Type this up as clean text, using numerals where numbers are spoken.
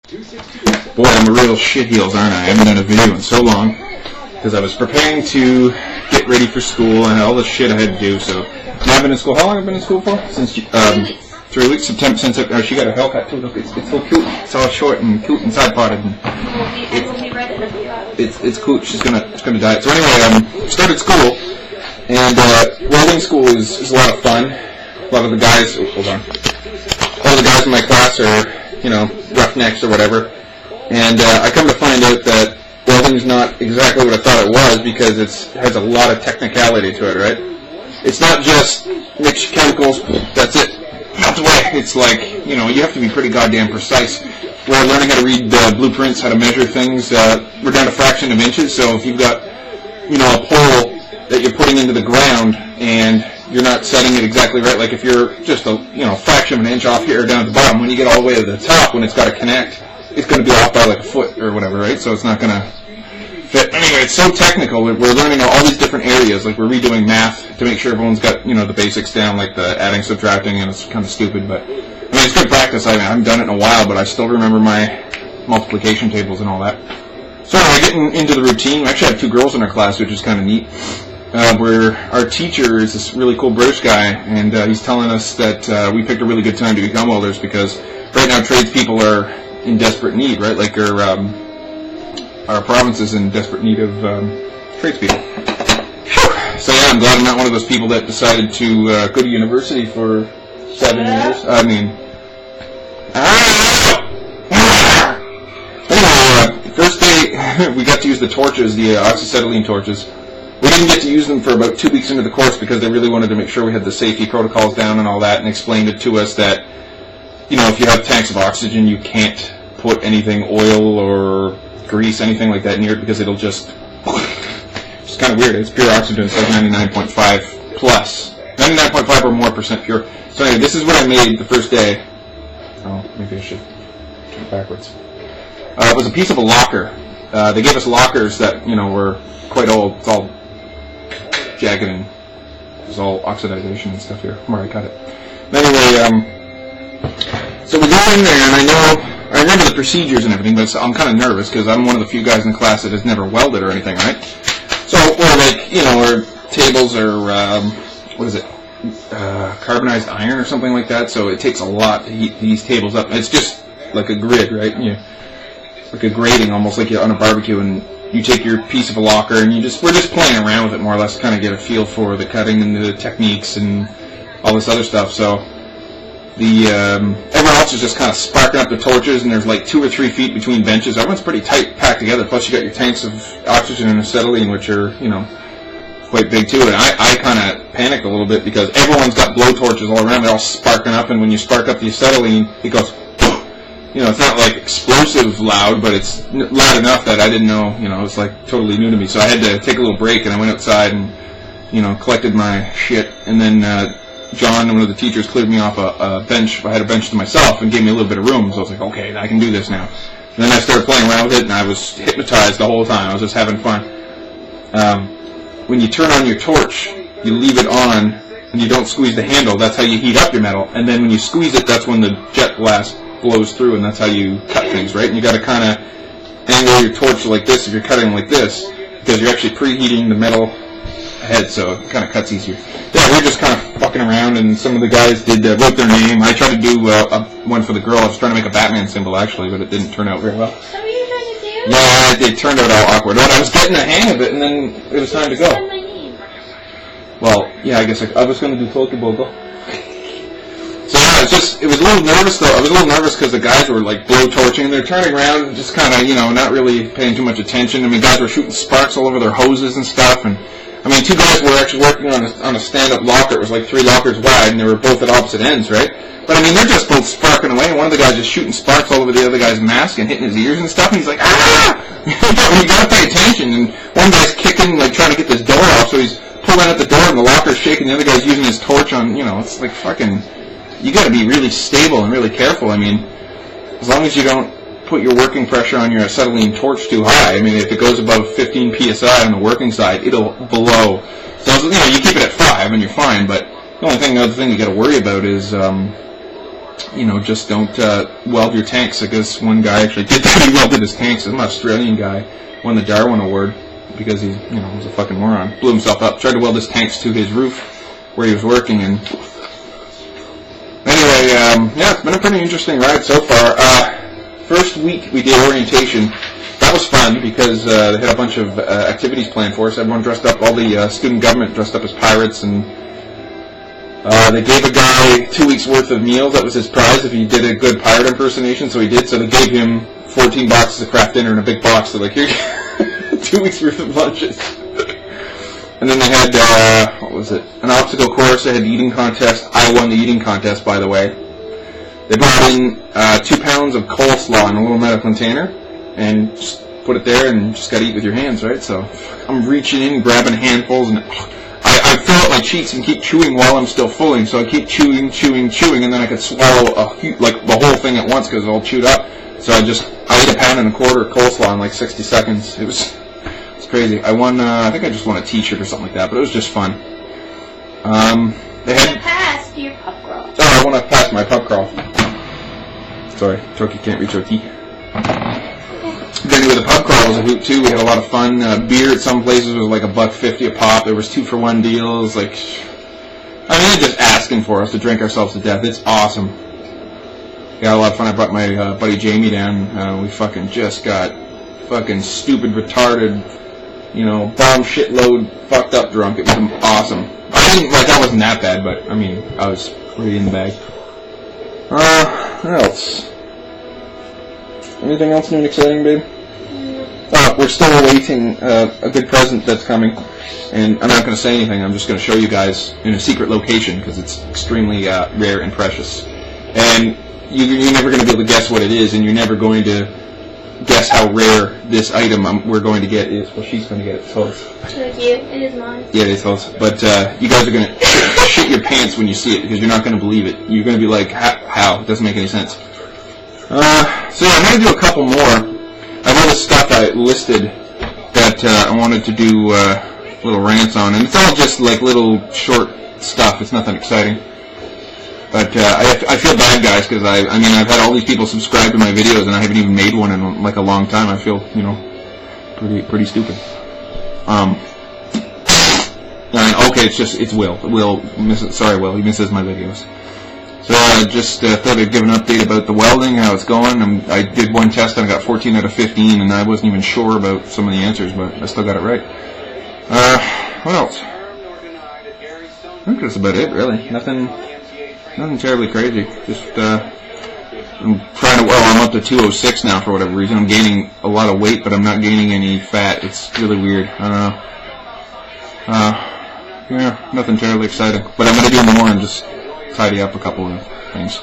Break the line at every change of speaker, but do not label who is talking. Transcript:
Boy, I'm a real shitheels, aren't I? I haven't done a video in so long because I was preparing to get ready for school and all the shit I had to do. So I've been in school. How long have I been in school for? Since 3 weeks. September. Since she got a haircut too. Look, it's so cute. It's all short and cute and side parted. It's cute. It's gonna die. So anyway, started school, and welding school is a lot of fun. A lot of the guys. Oh, hold on. All the guys in my class are, roughnecks or whatever. And I come to find out that welding's not exactly what I thought it was, because it has a lot of technicality to it, right? It's not just mix chemicals, that's it. Not the way. It's like, you have to be pretty goddamn precise. We're learning how to read blueprints, how to measure things. We're down to fraction of inches, so if you've got, a pole that you're putting into the ground and you're not setting it exactly right, like if you're just a fraction of an inch off here or down at the bottom, when you get all the way to the top, when it's got to connect, it's going to be off by like a foot or whatever, right? So it's not going to fit. Anyway, it's so technical. We're learning all these different areas. Like we're redoing math to make sure everyone's got the basics down, like the adding, subtracting, and it's kind of stupid, but it's good practice. I haven't done it in a while, but I still remember my multiplication tables and all that. So anyway, getting into the routine. We actually have 2 girls in our class, which is kind of neat. Where our teacher is this really cool British guy, and he's telling us that we picked a really good time to become welders, because right now tradespeople are in desperate need, right? Like our province is in desperate need of tradespeople. So yeah, I'm glad I'm not one of those people that decided to go to university for 7 years. Anyway, first day we got to use the torches, the oxyacetylene torches. We didn't get to use them for about 2 weeks into the course, because they really wanted to make sure we had the safety protocols down and all that, and explained it to us that, if you have tanks of oxygen, you can't put anything, oil or grease, anything like that near it, because it'll just, it's kind of weird. It's pure oxygen. It's like 99.5 plus. 99.5 or more % pure. So anyway, this is what I made the first day. Oh, maybe I should turn it backwards. It was a piece of a locker. They gave us lockers that, were quite old. It's all jagged and there's all oxidization and stuff here. I'm already cut it. Anyway, so we go in there, and I remember the procedures and everything, but I'm kind of nervous because I'm one of the few guys in the class that has never welded or anything, right? So we're like, our tables are, carbonized iron or something like that, so it takes a lot to heat these tables up. It's just like a grid, right? Like a grating, almost like you're on a barbecue, and you take your piece of a locker, and we're just playing around with it more or less, to kind of get a feel for the cutting and the techniques and all this other stuff. So everyone else is just kind of sparking up the torches, and there's like 2 or 3 feet between benches. Everyone's pretty tight packed together. Plus you got your tanks of oxygen and acetylene, which are quite big too. And I kind of panicked a little bit, because everyone's got blow torches all around. They're all sparking up, and when you spark up the acetylene, it goes. It's not like explosive loud, but it's loud enough that I didn't know, it's like totally new to me. So I had to take a little break, and I went outside and, collected my shit. And then John, one of the teachers, cleared me off a bench. I had a bench to myself and gave me a little bit of room. So I was like, okay, I can do this now. And then I started playing around with it, and I was hypnotized the whole time. I was just having fun. When you turn on your torch, you leave it on, and you don't squeeze the handle. That's how you heat up your metal. And then when you squeeze it, that's when the jet blast blows through, and that's how you cut things, right? And you got to kind of angle your torch like this if you're cutting like this, because you're actually preheating the metal ahead, so it kind of cuts easier. Yeah, we're just kind of fucking around, and some of the guys wrote their name. I tried to do one for the girl. I was trying to make a Batman symbol, actually, but it didn't turn out very well.
What were you trying to do?
Yeah, it turned out all awkward. But I was getting the hang of it, and then it was time to go. Well, yeah, I guess I was going to do Tokibogo. So yeah, it was a little nervous though. I was a little nervous because the guys were like blow torching, and they're turning around and just kind of, not really paying too much attention. I mean, guys were shooting sparks all over their hoses and stuff, and 2 guys were actually working on a stand-up locker. It was like 3 lockers wide, and they were both at opposite ends, right? But they're just both sparking away, and one of the guys is shooting sparks all over the other guy's mask and hitting his ears and stuff, and he's like, ah! You gotta pay attention, and one guy's kicking, like trying to get this door off, so he's pulling at the door, and the locker's shaking, the other guy's using his torch on, it's like fucking. You got to be really stable and really careful. As long as you don't put your working pressure on your acetylene torch too high. If it goes above 15 psi on the working side, it'll blow. So you keep it at 5 and you're fine. But the other thing you got to worry about is just don't weld your tanks. I guess one guy actually did that. He welded his tanks. An Australian guy won the Darwin Award because he, was a fucking moron. Blew himself up. Tried to weld his tanks to his roof where he was working. And anyway, it's been a pretty interesting ride so far. First week we did orientation. That was fun because they had a bunch of activities planned for us. Everyone dressed up. All the student government dressed up as pirates, and they gave a guy 2 weeks worth of meals. That was his prize if he did a good pirate impersonation. So he did. So they gave him 14 boxes of craft dinner in a big box. They're like, here, 2 weeks worth of lunches. And then they had an obstacle course. They had the eating contest. I won the eating contest, by the way. They brought in 2 pounds of coleslaw in a little metal container and just put it there and just got to eat with your hands, right? So I'm reaching in, grabbing handfuls, and I fill out my cheeks and keep chewing while I'm still fulling. So I keep chewing, and then I could swallow the whole thing at once because it's all chewed up. So I ate 1.25 pounds of coleslaw in like 60 seconds. It was crazy. I won. I think I just won a T-shirt or something like that, but it was just fun. They had
pass to your pub crawl.
Oh, I want to pass my pub crawl. Sorry, turkey can't reach turkey. Then with the pub crawl was a hoot too. We had a lot of fun. Beer at some places was like $1.50 a pop. There was 2-for-1 deals. They're just asking for us to drink ourselves to death. It's awesome. Got a lot of fun. I brought my buddy Jamie down. We fucking just got fucking stupid, retarded, bomb shitload, fucked up drunk. It was awesome. I wasn't that bad, but I was pretty in the bag. What else? Anything else new and exciting, babe? We're still awaiting a good present that's coming, and I'm not going to say anything. I'm just going to show you guys in a secret location because it's extremely rare and precious. And you're never going to be able to guess what it is, and you're never going to guess how rare this item we're going to get is. Well, she's going to get it. Tell us.
Thank you. It is mine.
Yeah, it is. Tell us. But you guys are going to shit your pants when you see it because you're not going to believe it. You're going to be like, how? It doesn't make any sense. So yeah, I'm going to do a couple more. I have all this stuff I listed that I wanted to do little rants on, and it's all just like little short stuff. It's nothing exciting. But I feel bad, guys, because I've had all these people subscribe to my videos, and I haven't even made one in like a long time. I feel pretty stupid. Okay, it's Will. Will, he misses my videos. So I just thought I'd give an update about the welding, how it's going. I did one test and I got 14 out of 15, and I wasn't even sure about some of the answers, but I still got it right. What else? I think that's about it, really. Nothing terribly crazy. Just I'm up to 206 now for whatever reason. I'm gaining a lot of weight, but I'm not gaining any fat. It's really weird. I don't know. Nothing terribly exciting. But I'm going to do more and just tidy up a couple of things.